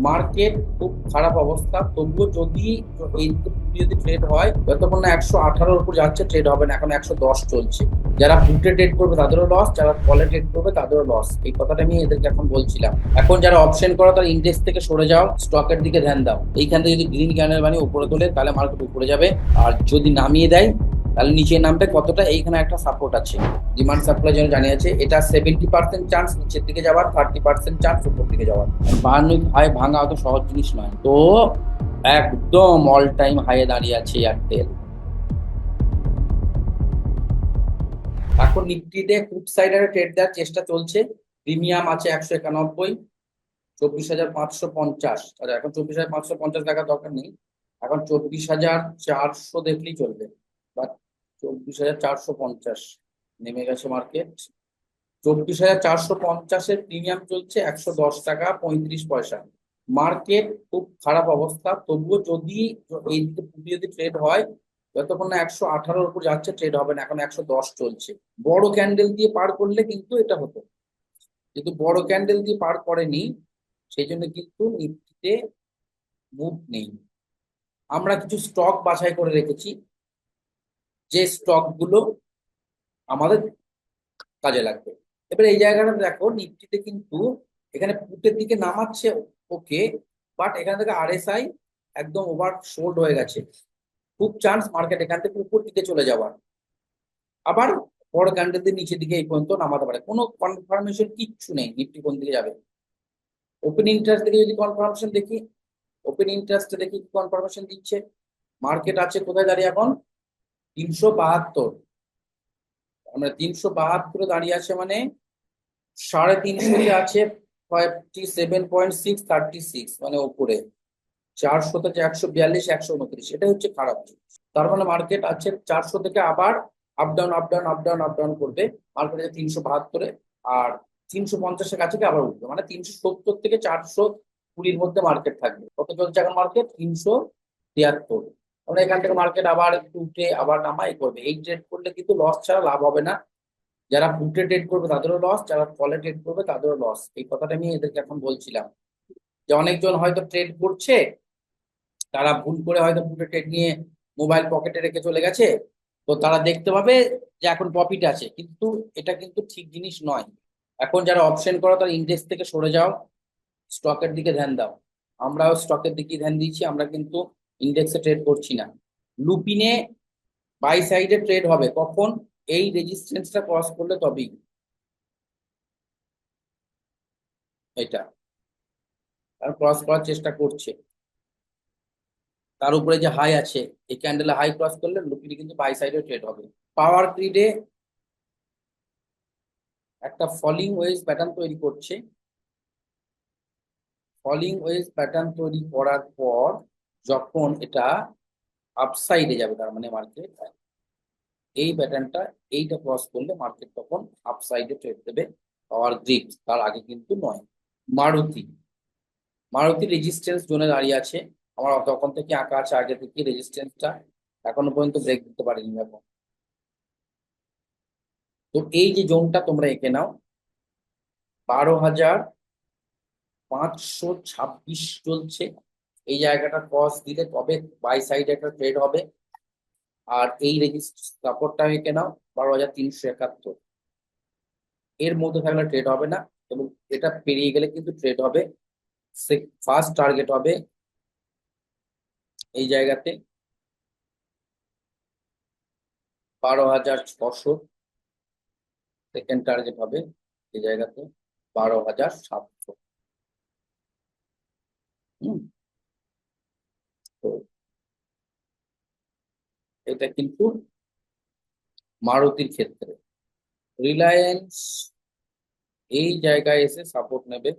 Market খুব খারাপ অবস্থা, তবুও যদি এই যদি ট্রেড হয়, যতক্ষণ না 118-র উপর যাচ্ছে ট্রেড হবে না। এখন 110 চলছে। যারা পুটে ট্রেড করবে তাদেরও লস, যারা কলে ট্রেড করবে তাদেরও লস। এই কথাটা আমি এদেরকে এখন বলছিলাম। এখন যারা অপশন করো তারা ইন্ডেক্স থেকে সরে যাও, স্টকের দিকে ধ্যান দাও। এইখান থেকে যদি গ্রিন ক্যান্ডেল বানিয়ে উপরে তোলে তাহলে মার্কেট উপরে যাবে, আর যদি নামিয়ে দেয় তাহলে নিচে নামবে কতটা। এইখানে একটা সাপোর্ট আছে, ডিমান্ড সাপ্লাই জন্য জানিয়েছে, এটা 70% চান্স নিচের দিকে যাওয়ার, 30% চান্স উপর দিকে যাওয়ার। বাহান্ন হাই ভাঙা অত সহজ জিনিস নয় তো। একদম অল টাইম হাইয়ে দাঁড়িয়ে আছে এয়ারটেল। এখন নিফটিতে ফুড সাইডারে ট্রেড দেওয়ার চেষ্টা চলছে। প্রিমিয়াম আছে 191, 24,550। আচ্ছা, এখন 24,550 টাকা দরকার নেই, এখন 24,400 দেখলেই চলবে। বা 24,450 নেমে গেছে মার্কেট। 24,450-এর প্রিমিয়াম চলছে 110 টাকা 35 পয়সা। মার্কেট খুব খারাপ অবস্থা, তবুও যদি এই দিকে পুঁজি যদি ট্রেড হয়, যতক্ষণ না 118-র উপর যাচ্ছে ট্রেড হবে না। এখন 110 চলছে। বড় ক্যান্ডেল দিয়ে পার করলে কিন্তু এটা হতো, কিন্তু বড় ক্যান্ডেল দিয়ে পার করেনি, সেই জন্য কিন্তু নিফটিতে মুভ নেই। আমরা কিছু স্টক বাছাই করে রেখেছি, যে স্টক গুলো আমাদের কাজে লাগবে। এবার এই জায়গাটা দেখো, নিফটিতে কিন্তু এখানে পুটের দিকে নামাচ্ছে, ওকে, বাট এখান থেকে আরএসআই একদম ওভার সোল্ড হয়ে গেছে। খুব চান্স মার্কেট এখান থেকে উপর দিকে চলে যাওয়ার, আবার বড় ক্যান্ডেল দিয়ে নিচের দিকে এই পর্যন্ত নামাতে পারে। কোনো কনফার্মেশন কিচ্ছু নেই নিফটি কোন দিকে যাবে। ওপেন ইন্টারেস্ট থেকে যদি কনফার্মেশন দেখি, ওপেন ইন্টারেস্টে দেখি কি কনফার্মেশন দিচ্ছে। মার্কেট আছে কোথায় দাঁড়িয়ে এখন? 372। আমরা 372 দাঁড়িয়ে আছে, মানে 350 আছে 57.636, মানে উপরে। 400 থেকে 142, 129, এটা হচ্ছে খারাপ জিনিস। তার মানে মার্কেট আছে 400 থেকে আবার up down up down up down up down করবে। মার্কেট আছে 372-এ, আর 350-এর কাছে আবার উঠবে, মানে 370 থেকে 420-র মধ্যে মার্কেট থাকবে। কত চলছে এখন মার্কেট? 373। আমরা এখান থেকে মার্কেট আবার একটু উঠে আবার নামাই করবে। এই ট্রেড করলে কিন্তু লস ছাড়া লাভ হবে না। যারা পুটে ট্রেড করবে তাদেরও লস, যারা কলে ট্রেড করবে তাদেরও লস। এই কথাটা আমি এদেরকে এখন বলছিলাম। যে অনেকজন হয়তো ট্রেড করছে, তারা ভুল করে হয়তো পুটে ট্রেড নিয়ে মোবাইল পকেটে রেখে চলে গেছে, তো তারা দেখতে পাবে যে এখন প্রফিট আছে, কিন্তু এটা কিন্তু ঠিক জিনিস নয়। এখন যারা অপশন করো তারা ইন্ডেক্স থেকে সরে যাও, স্টকের দিকে ধ্যান দাও। আমরাও স্টকের দিকে ধ্যান দিয়েছি, আমরা কিন্তু ইন্ডেক্সে ট্রেড করছি না। লুপিনে বাই সাইডে ট্রেড হবে কখন? এই রেজিস্ট্যান্সটা ক্রস করলে তবেই। এটা ক্রস করার চেষ্টা করছে, তার উপরে যে হাই আছে, এই ক্যান্ডেলে হাই ক্রস করলে লুপিনে কিন্তু বাই সাইডে ট্রেড হবে। পাওয়ার গ্রিডে একটা ফলিং ওয়েজ প্যাটার্ন তৈরি করছে। ফলিং ওয়েজ প্যাটার্ন তৈরি করার পর যখন এটা আপসাইডে যাবে, তার মানে মার্কেট এই প্যাটার্নটা, এইটা ক্রস করলে মার্কেট তখন আপসাইডে ট্রেড দেবে। পাওয়ার গ্রিড তার আগে কিন্তু নয়। মারুতি, মারুতি রেজিস্ট্যান্স জোনে দাঁড়িয়ে আছে। আমার তখন থেকে আঁকা আছে আগে থেকে রেজিস্ট্যান্সটা, এখনো পর্যন্ত ব্রেক দিতে পারেনি এখন। তো এই যে জোনটা তোমরা এঁকে নাও, 12,526 চলছে। এই জায়গাটা ক্রস দিলে তবে বাই সাইড একটা ট্রেড হবে। আর এই সাপোর্টটা এঁকে নাও 12,371, এর মধ্যে থাকলে ট্রেড হবে না, এবং এটা পেরিয়ে গেলে কিন্তু ট্রেড হবে। ফার্স্ট টার্গেট হবে এই জায়গাতে 12,600, সেকেন্ড টার্গেট হবে এই জায়গাতে 12,700। হুম, তো এটা কিন্তু মারুতির ক্ষেত্রে। রিলায়েন্স এই জায়গায় এসে সাপোর্ট নেবে,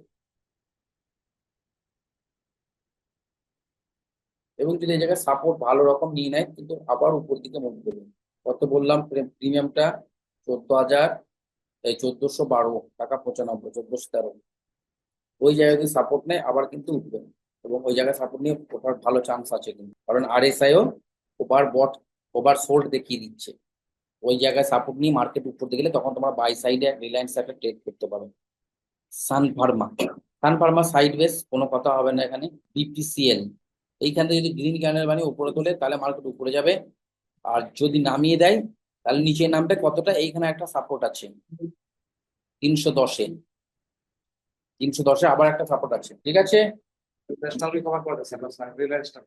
এবং যদি এই জায়গায় সাপোর্ট ভালো রকম নিয়ে নেয় কিন্তু আবার উপর দিকে মুভ দেবে। কত বললাম? প্রিমিয়ামটা 14,000, এই 1412 টাকা 95, 1413। ওই জায়গায় যদি সাপোর্ট নেয় আবার কিন্তু উঠবে, এবং ওই জায়গায় সাপোর্ট নিয়ে ওঠার ভালো চান্স আছে কিন্তু, কারণ আরএসআইও ওভার বট, ওভার সোল্ড দেখিয়ে দিচ্ছে। ওই জায়গায় সাপোর্ট নিয়ে মার্কেট উপর দিকে গেলে তখন তোমার বাই সাইডে রিলায়েন্স একটা ট্রেড করতে পারো। সান ফার্মা, সান ফার্মা সাইডওয়েজ, কোনো কথা হবে না এখানে। বিপিসিএল, এইখান থেকে যদি গ্রিন ক্যান্ডেল বানিয়ে উপরে তোলে তাহলে মার্কেট উপরে যাবে, আর যদি নামিয়ে দেয় তাহলে নিচে নামবে। কতটা? এইখানে একটা সাপোর্ট আছে 310-এ, 310-এ আবার একটা সাপোর্ট আছে, ঠিক আছে। ন্যাশনাল রিকভার করতেছে না স্যার, রিলায়েন্সটা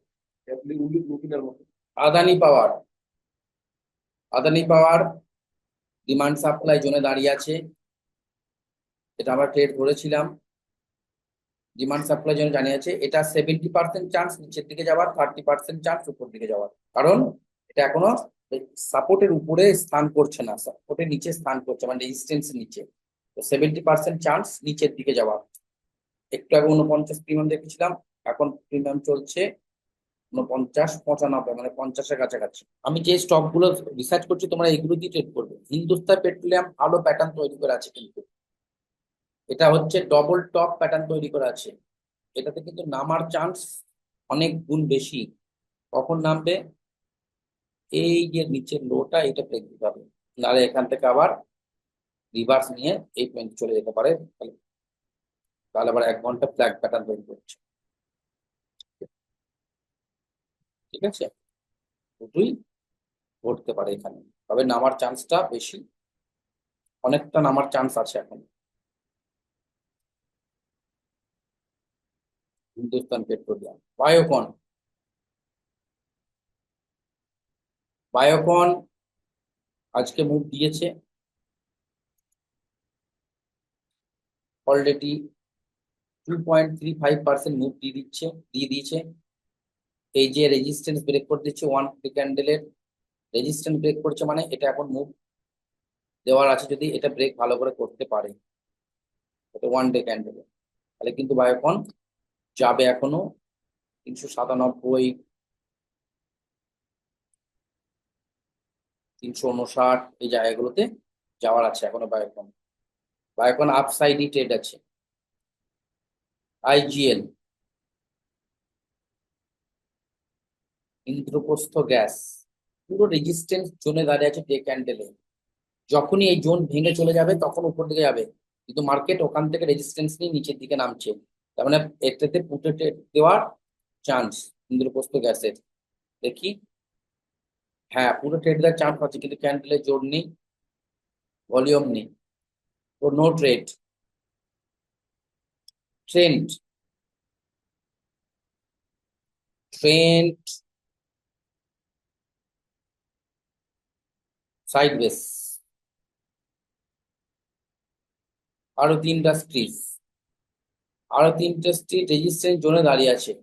এমনি উইকের মতো। আদানি পাওয়ার, আদানি পাওয়ার ডিমান্ড সাপ্লাই জোনে দাঁড়িয়ে আছে, এটা আমরা ট্রেড করেছিলাম। ডিমান্ড সাপ্লাই জোনে দাঁড়িয়ে আছে, এটা 70% চান্স নিচের দিকে যাওয়ার, 30% চান্স উপর দিকে যাওয়ার, কারণ এটা এখনো সাপোর্টের উপরে স্থান করছে না, সাপোর্টের নিচে স্থান করছে, মানে রেজিস্ট্যান্স নিচে। তো 70% চান্স নিচের দিকে যাওয়ার। একটু আগে 49 প্রিমিয়াম দেখেছিলাম, এখন প্রিমিয়াম চলছে 49-95, মানে 50-এর কাছাকাছি। আমি যে স্টক গুলো রিসার্চ করছি তোমরা এগুলো দিয়ে ট্রেড করবে। হিন্দুস্তান পেট্রোলিয়াম ভালো প্যাটার্ন তৈরি করে আছে, কিন্তু এটা হচ্ছে ডবল টপ প্যাটার্ন তৈরি করে আছে, এটাতে কিন্তু নামার চান্স অনেক গুণ বেশি। কখন নামবে? এই যে নিচের লোটা, এটা ব্রেক দিতে হবে, নাহলে এখান থেকে আবার রিভার্স নিয়ে এই পয়েন্ট চলে যেতে পারে। তাহলে তাহলে আবার 1 ঘন্টা ফ্ল্যাগ প্যাটার্ন তৈরি করছে, ঠিক আছে। দুটোই ঘটতে পারে এখানে, তবে নামার চান্সটা বেশি, অনেকটা নামার চান্স আছে এখন। হিন্দুস্তান পেট্রোলিয়াম, বায়োকন, বায়োকন আজকে মুভ দিয়েছে অলরেডি, 2.35% মুভ দিয়ে দিয়েছে। এই যে রেজিস্ট্যান্স ব্রেক করে দিচ্ছে, 1 ক্যান্ডেলের রেজিস্ট্যান্স ব্রেক করছে, মানে এটা এখন মুভ দেওয়ার আছে, যদি এটা ব্রেক ভালো করে করতে পারে, এটা 1 ডে ক্যান্ডেলে, তাহলে কিন্তু বায়োকন যাবে এখনো 397, 359 এই জায়গাগুলোতে যাওয়ার আছে এখনো বায়োকন। বায়োকন আপসাইডই ট্রেড আছে। আইজিএল, ইন্দ্রপ্রস্থ গ্যাস, পুরো রেজিস্ট্যান্স জোনে দাঁড়িয়ে আছে ডে ক্যান্ডেলে, যখনই এই জোন ভেঙে চলে যাবে তখন উপর দিকে যাবে, কিন্তু মার্কেট ওখান থেকে রেজিস্ট্যান্স নিয়ে নিচের দিকে নামছে, তার মানে এটাতে পুটে দেওয়ার চান্স ইন্দ্রপ্রস্থ গ্যাসের। দেখি, হ্যাঁ পুরো ট্রেড দেওয়ার চান্স আছে, কিন্তু ক্যান্ডেলের জোর নেই, ভলিউম নেই, তো no trade. Trend, trend sideways. Aarti industries, Aarti industry resistance জোনে দাঁড়িয়ে আছে,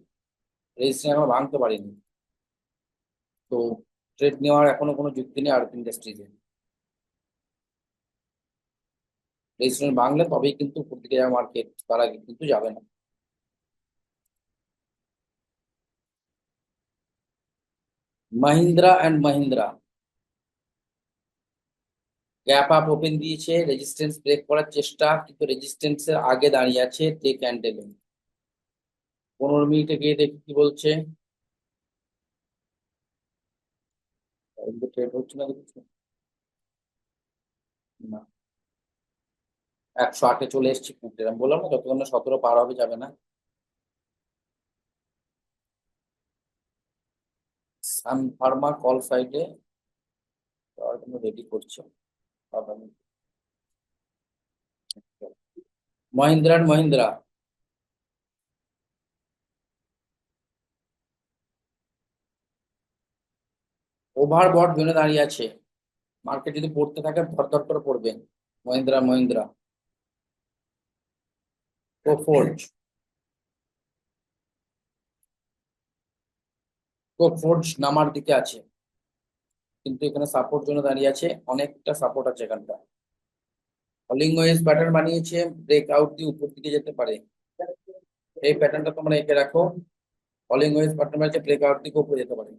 রেজিস্ট্যান্স এখনো ভাঙতে পারিনি, তো ট্রেড নেওয়ার এখনো কোনো যুক্তি নেই আরতি ইন্ডাস্ট্রিজে। রেজিস্ট্যান্স ভাঙলে তবেই কিন্তু উপর দিকে যাবে মার্কেট, তার আগে কিন্তু যাবে না। Mahindra and Mahindra gap up open দিয়েছে, রেজিস্ট্যান্স ব্রেক করার চেষ্টা, কিন্তু রেজিস্ট্যান্সের আগে দাঁড়িয়ে আছে ডে ক্যান্ডেলে। 15 মিনিটে গিয়ে দেখি কি বলছে, ট্রেড হচ্ছে না কিছু না। 108-এ চলে এসেছি পুটে, আমি বললাম না যতক্ষণ না 17 পার হবে যাবে না। সান ফার্মা কল সাইডে যাওয়ার জন্য রেডি করছে। মহিন্দ্রা অ্যান্ড মহিন্দ্রা, ওভারবট জোনে দাঁড়িয়ে আছে, মার্কেট যদি পড়তে থাকে ধর করে পড়বে। মহিন্দ্রা মহিন্দ্রা, কোফোর্জ, কোফোর্জ নামার দিকে আছে, কিন্তু এখানে সাপোর্ট জন্য দাঁড়িয়ে আছে, অনেকটা সাপোর্ট আছে এখানটা। ফলিং ওয়েজ প্যাটার্ন বানিয়েছে, ব্রেক আউট দিয়ে উপর দিকে যেতে পারে, এই প্যাটার্নটা তোমরা এঁকে রাখো। ফলিং ওয়েজ প্যাটার্ন বানিয়েছে, ব্রেক আউট দিকে উপরে যেতে পারে।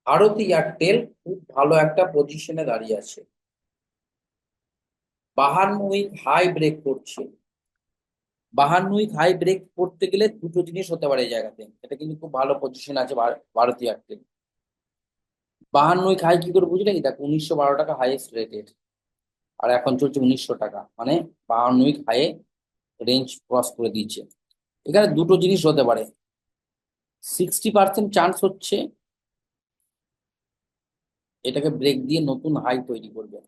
ভারতী এয়ারটেল খুব ভালো একটা পজিশনে দাঁড়িয়ে আছে, 52 উইক হাই ব্রেক করছে। 52 উইক হাই ব্রেক করতে গেলে দুটো জিনিস হতে পারে এই জায়গাতে, এটা কিন্তু খুব ভালো পজিশন আছে ভারতী এয়ারটেল। 52 উইক হাই কি করে বুঝলে? কি দেখো, 1912 টাকা হাইয়েস্ট রেটেড, আর এখন চলছে 1900 টাকা, মানে 52 উইক হাইয়ে রেঞ্জ ক্রস করে দিয়েছে। এখানে দুটো জিনিস হতে পারে, 60% চান্স হচ্ছে এটাকে ব্রেক দিয়ে নতুন হাই তৈরি করবে।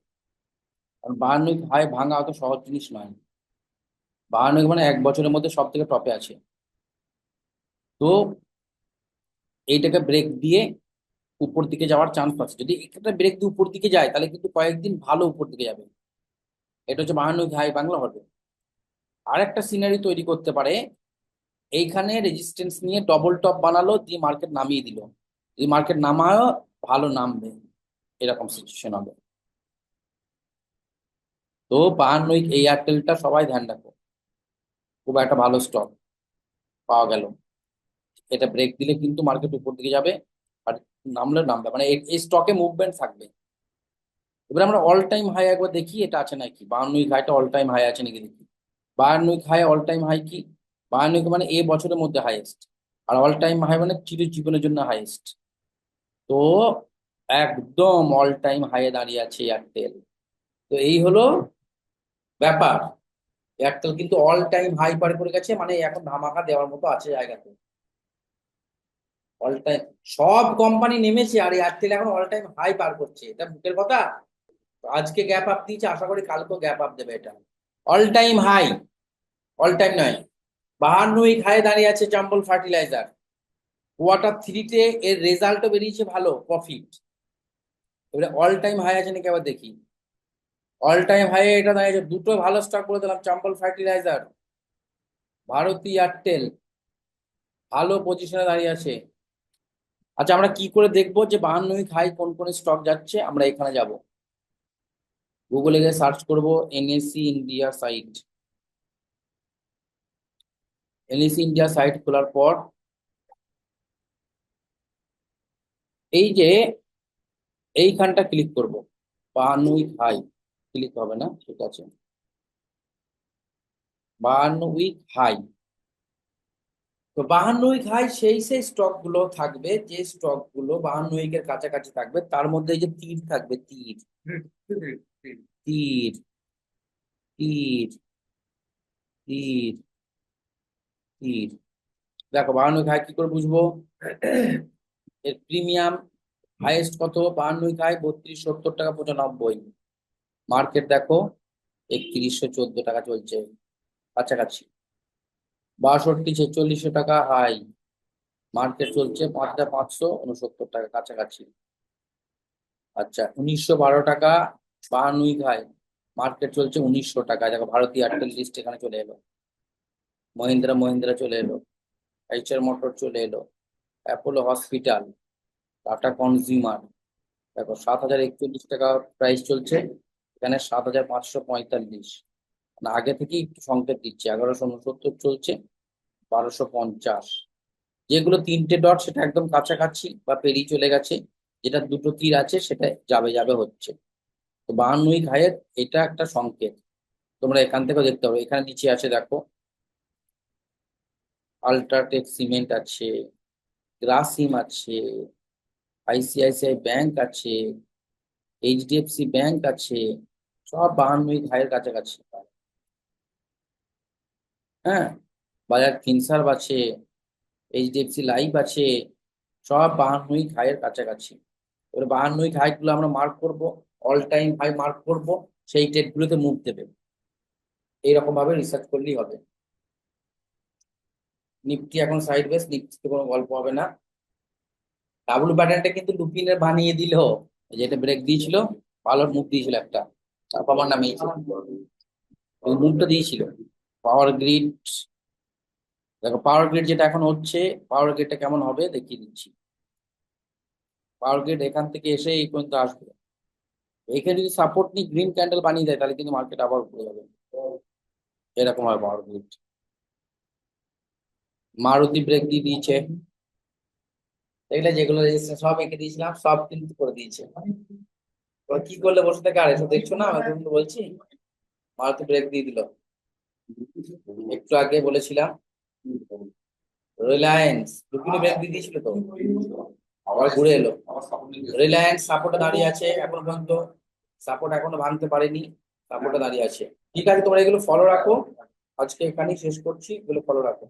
কারণ 52 হাই ভাঙা অত সহজ জিনিস নয়। 52 মানে 1 বছরের মধ্যে সব থেকে টপে আছে। তো এইটাকে ব্রেক দিয়ে উপর দিকে যাওয়ার চান্স আছে। যদি একটা ব্রেক দিয়ে উপর দিকে যায় তাহলে কিন্তু কয়েকদিন ভালো উপর দিকে যাবে। এটা হচ্ছে 52 হাই বাংলা হবে। আর একটা সিনারি তৈরি করতে পারে, এইখানে রেজিস্ট্যান্স নিয়ে ডবল টপ বানালো দিয়ে মার্কেট নামিয়ে দিল, যদি মার্কেট নামায়ও ভালো নামবে, এরকম সিচুয়েশন হবে। তো 52 এই এয়ারটেলটা সবাই ধ্যান রাখো, খুব একটা ভালো স্টক পাওয়া গেল। এটা ব্রেক দিলে কিন্তু মার্কেট উপর দিকে যাবে, আর নামলে নামবে, মানে এই স্টকে মুভমেন্ট থাকবে। এবার আমরা অল টাইম হাই একবার দেখি এটা আছে নাকি, 52 হাইটা অল টাইম হাই আছে নাকি দেখি। 52 হাই অল টাইম হাই কি, 52 মানে এ বছরের মধ্যে হাইয়েস্ট, আর অল টাইম হাই মানে চিরজীবনের জন্য হাইয়েস্ট। তো একদম অল টাইম হাইয়ে দাঁড়িয়ে আছে এয়ারটেল। তো এই হলো ব্যাপার। এয়ারটেল কিন্তু অল টাইম হাই পার করে গেছে, মানে এখন ধামাকা দেওয়ার মতো আছে জায়গাতে। অল টাইম সব কোম্পানি নেমেছে আর এয়ারটেল এখন অল টাইম হাই পার করছে, এটা মুখের কথা। আজকে গ্যাপ আপ দিয়েছে, আশা করি কালকেও গ্যাপ আপ দেবে এটা। All time high, all time নয়। 52 হাইয়ে দাঁড়িয়ে আছে চম্বল ফার্টিলাইজার। কোয়ার্টার 3-তে এর রেজাল্টও বেরিয়েছে ভালো, প্রফিট। এবারে অল টাইম হাই আছে নাকি আবার দেখি। অল টাইম হাই এটা দাঁড়িয়েছে, দুটো ভালো স্টক বলে দিলাম, চম্বল ফার্টিলাইজার, ভারতী এয়ারটেল, ভালো পজিশনে দাঁড়িয়ে আছে। আচ্ছা আমরা কি করে দেখবো যে 52 হাই কোন কোন স্টক যাচ্ছে, আমরা এখানে যাব, গুগলে গিয়ে সার্চ করব NSC India site. NSC India site খোলার পর এই যে এইখানটা ক্লিক করব, 52 হাই, ক্লিক হবে না, ঠিক আছে। 52 হাই, তো 52 হাই সেই সেই স্টক গুলো থাকবে, যে স্টক গুলো 52 এর কাছাকাছি থাকবে, তার মধ্যে এই যে তীর থাকবে, তীর তীর তীর তীর তীর। দেখো 52 হাই কি করে বুঝবো, এর প্রিমিয়াম হাইয়েস্ট কত, 52 হাই 3270 টাকা 95। মার্কেট দেখো 3114 টাকা চলছে কাছাকাছি। 62 4600 টাকা হাই, মার্কেট চলছে 5569 টাকা কাছাকাছি। আচ্ছা 1912 টাকা 52 হাই, মার্কেট চলছে 1900 টাকা। দেখো ভারতী এয়ারটেল লিস্ট এখানে চলে এলো, মহিন্দ্রা মহিন্দ্রা চলে এলো, এইচআর মোটর চলে এলো, অ্যাপোলো হসপিটাল, টাটা কনজিউমার। দেখো 7041 টাকা প্রাইস চলছে, এখানে 7545। মানে আগে থেকেই একটু সংকেত দিচ্ছে, 1169 চলছে, 1250। যেগুলো 3টে ডট সেটা একদম কাছাকাছি বা পেরিয়ে চলে গেছে, যেটা দুটো তীর আছে সেটা যাবে যাবে হচ্ছে। তো 52 ঘায়ের এটা একটা সংকেত, তোমরা এখান থেকেও দেখতে পাবে। এখানে নিচে আছে দেখো, আল্ট্রাটেক সিমেন্ট আছে, গ্রাসিম আছে, আইসিআইসিআই ব্যাংক আছে, এইচডিএফসি ব্যাংক আছে, সব 52 ঘায়ের কাছাকাছি। হ্যাঁ, বাজাজ ফিনসার্ভ আছে, এইচডিএফসি লাইফ আছে, সব 52 হাইয়ের কাছাকাছি। এবার 52 হাই গুলো আমরা মার্ক করব, অল টাইম হাই মার্ক করব, সেই ট্রেড গুলোতে মুভ দেবে। এইরকম ভাবে রিসার্চ করলেই হবে। নিফটি এখন সাইড বেস, নিফটিতে কোনো গল্প হবে না। ডাব্লু প্যাটার্নটা কিন্তু লুপিনের বানিয়ে দিল, যেটা ব্রেক দিয়েছিল, ভালো মুভ দিয়েছিল একটা, তারপর আবার নামিয়েছে। ওই মুভটা দিয়েছিল পাওয়ার গ্রিড। দেখো পাওয়ার গ্রিড যেটা এখন হচ্ছে, পাওয়ার গ্রিডটা কেমন হবে দেখিয়ে দিচ্ছি। পাওয়ার গ্রিড এখান থেকে এসে এই পর্যন্ত আসবে, এখানে যদি সাপোর্ট নিয়ে গ্রিন ক্যান্ডেল বানিয়ে দেয় তাহলে কিন্তু মার্কেট আবার উপরে যাবে। এরকম হয় পাওয়ার গ্রিড। মারুতি ব্রেক দিয়ে দিয়েছে, দেখলে যেগুলো রেজিস্ট্রেশন সব এঁকে দিয়েছিলাম সব কিন্তু করে দিয়েছে। তো কি করলে বসে থেকে আর এসব দেখছো না, আমি কিন্তু বলছি। মারুতি ব্রেক দিয়ে দিল, একটু আগে বলেছিলাম। রিলায়েন্স দুপুরে ব্রেক দিয়ে দিয়েছিল তো, আবার ঘুরে এলো। রিলায়েন্স সাপোর্টে দাঁড়িয়ে আছে এখনো পর্যন্ত, সাপোর্ট এখনো ভাঙতে পারেনি, সাপোর্টে দাঁড়িয়ে আছে। ঠিক আছে, তোমরা এগুলো ফলো রাখো, আজকে এখানেই শেষ করছি, এগুলো ফলো রাখো।